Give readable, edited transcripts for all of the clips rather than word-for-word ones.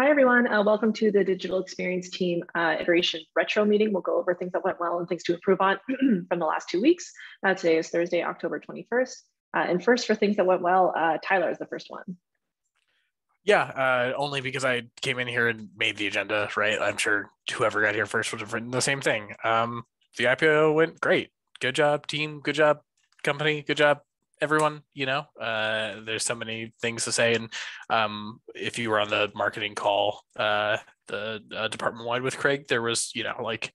Hi, everyone. Welcome to the Digital Experience Team Iteration Retro meeting. We'll go over things that went well and things to improve on from the last 2 weeks. Today is Thursday, October 21st. And first, for things that went well, Tyler is the first one. Yeah, only because I came in here and made the agenda, right? I'm sure whoever got here first would have written the same thing. The IPO went great. Good job, team. Good job, company. Good job, everyone. There's so many things to say. And if you were on the marketing call, the department wide with Craig, there was, like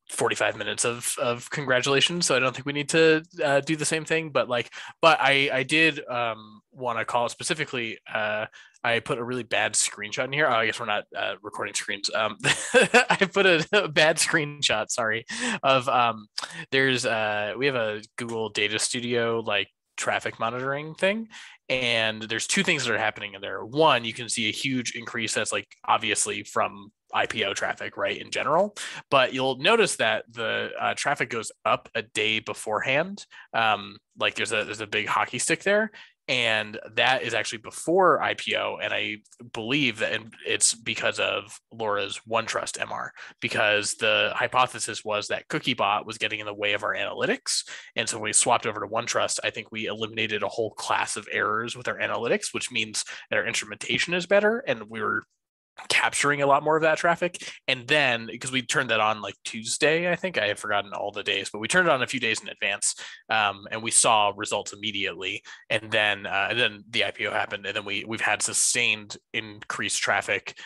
45 minutes of congratulations. So I don't think we need to do the same thing, but I did want to call specifically. I put a really bad screenshot in here. Oh, I guess we're not recording screens. I put a bad screenshot, sorry, of we have a Google Data Studio traffic monitoring thing, and there's two things that are happening in there. One, you can see a huge increase that's obviously from IPO traffic, right, in general, but you'll notice that the traffic goes up a day beforehand. There's a big hockey stick there, and that is actually before IPO. And I believe that it's because of Laura's OneTrust MR, because the hypothesis was that CookieBot was getting in the way of our analytics. And so when we swapped over to OneTrust, I think we eliminated a whole class of errors with our analytics, which means that our instrumentation is better. And we were capturing a lot more of that traffic. And then because we turned that on Tuesday, I think I have forgotten all the days, but we turned it on a few days in advance, and we saw results immediately. And then the IPO happened, and then we've had sustained increased traffic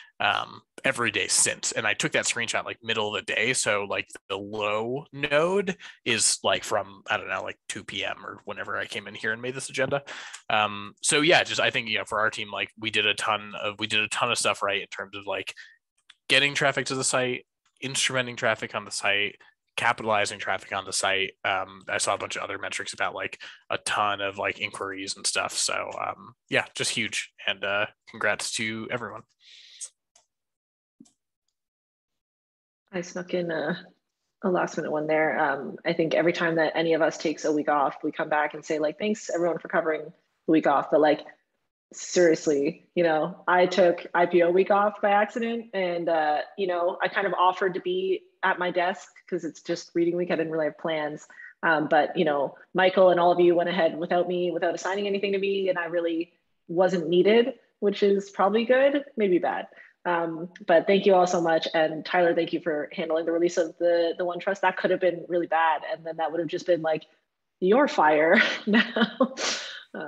every day since. And I took that screenshot middle of the day, so the low node is from, I don't know, 2 p.m. or whenever I came in here and made this agenda. So yeah, just I think for our team, we did a ton of stuff right in terms of getting traffic to the site, instrumenting traffic on the site, capitalizing traffic on the site. I saw a bunch of other metrics about a ton of inquiries and stuff. So yeah, just huge. And congrats to everyone. I snuck in a last minute one there. I think every time that any of us takes a week off, we come back and say thanks everyone for covering the week off. But seriously, I took IPO week off by accident, and I kind of offered to be at my desk because it's just reading week. I didn't really have plans. But Michael and all of you went ahead without me, without assigning anything to me, and I really wasn't needed, which is probably good, maybe bad. But thank you all so much. And Tyler, thank you for handling the release of the OneTrust. That could have been really bad. And then that would have just been your fire now.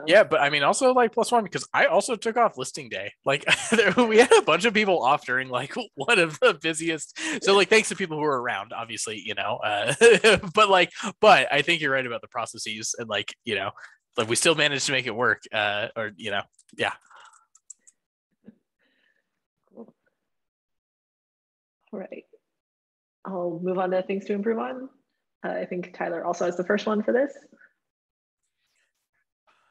Yeah, but I mean, also +1, because I also took off listing day. We had a bunch of people off during one of the busiest. So thanks to people who were around, obviously, but I think you're right about the processes, and we still managed to make it work. Yeah. Cool. All right. I'll move on to things to improve on. I think Tyler also has the first one for this.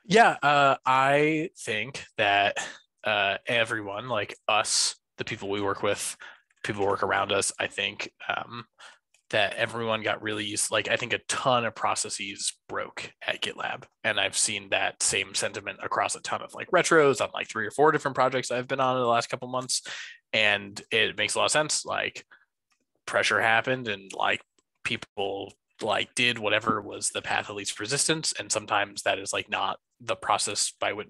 Yeah, I think that everyone, us, the people we work with, people who work around us, I think that everyone got really used. I think a ton of processes broke at GitLab, and I've seen that same sentiment across a ton of retros on 3 or 4 different projects I've been on in the last couple months, and it makes a lot of sense. Pressure happened, and people did whatever was the path of least resistance, and sometimes that is not the process by which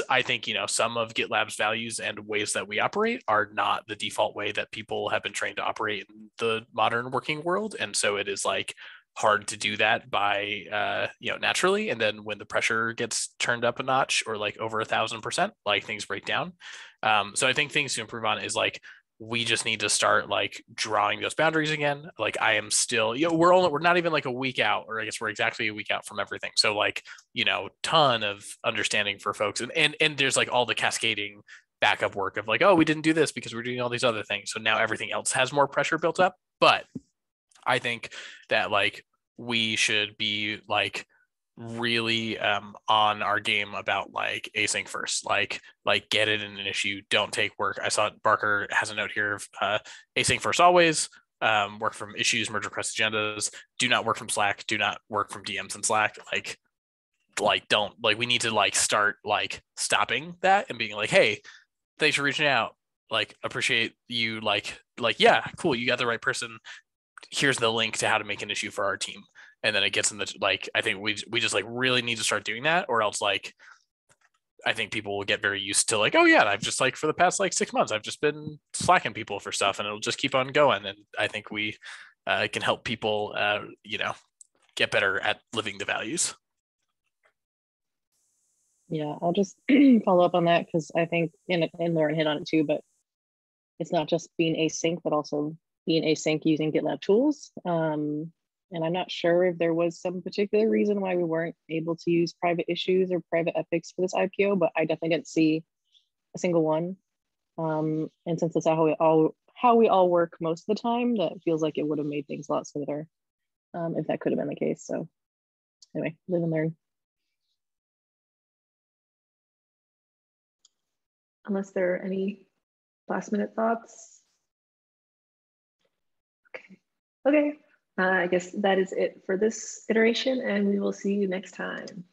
I think some of GitLab's values and ways that we operate are not the default way that people have been trained to operate in the modern working world, and so it is hard to do that by naturally. And then when the pressure gets turned up a notch, or over 1,000%, things break down. So I think things to improve on is we just need to start drawing those boundaries again. I am still, we're not even a week out, or I guess we're exactly a week out from everything. So ton of understanding for folks, and there's all the cascading backup work of oh, we didn't do this because we're doing all these other things. So now everything else has more pressure built up. But I think that we should be really on our game about async first, get it in an issue, don't take work. I saw Barker has a note here of async first always, work from issues, merge request agendas, do not work from Slack, do not work from DMs in Slack. Don't we need to start stopping that and being hey, thanks for reaching out. Like, appreciate you. Like, yeah, cool. You got the right person. Here's the link to how to make an issue for our team. And then it gets in the, like, I think we just like really need to start doing that, or else like, I think people will get very used to like, oh yeah, I've just like for the past like 6 months, I've just been slacking people for stuff and it'll just keep on going. And I think we can help people, get better at living the values. Yeah, I'll just follow up on that because I think, and Lauren hit on it too, but it's not just being async, but also being async using GitLab tools. And I'm not sure if there was some particular reason why we weren't able to use private issues or private epics for this IPO, but I definitely didn't see a single one. And since it's how we all work most of the time, that feels like it would have made things a lot smoother if that could have been the case. So anyway, live and learn. Unless there are any last minute thoughts. Okay. I guess that is it for this iteration, and we will see you next time.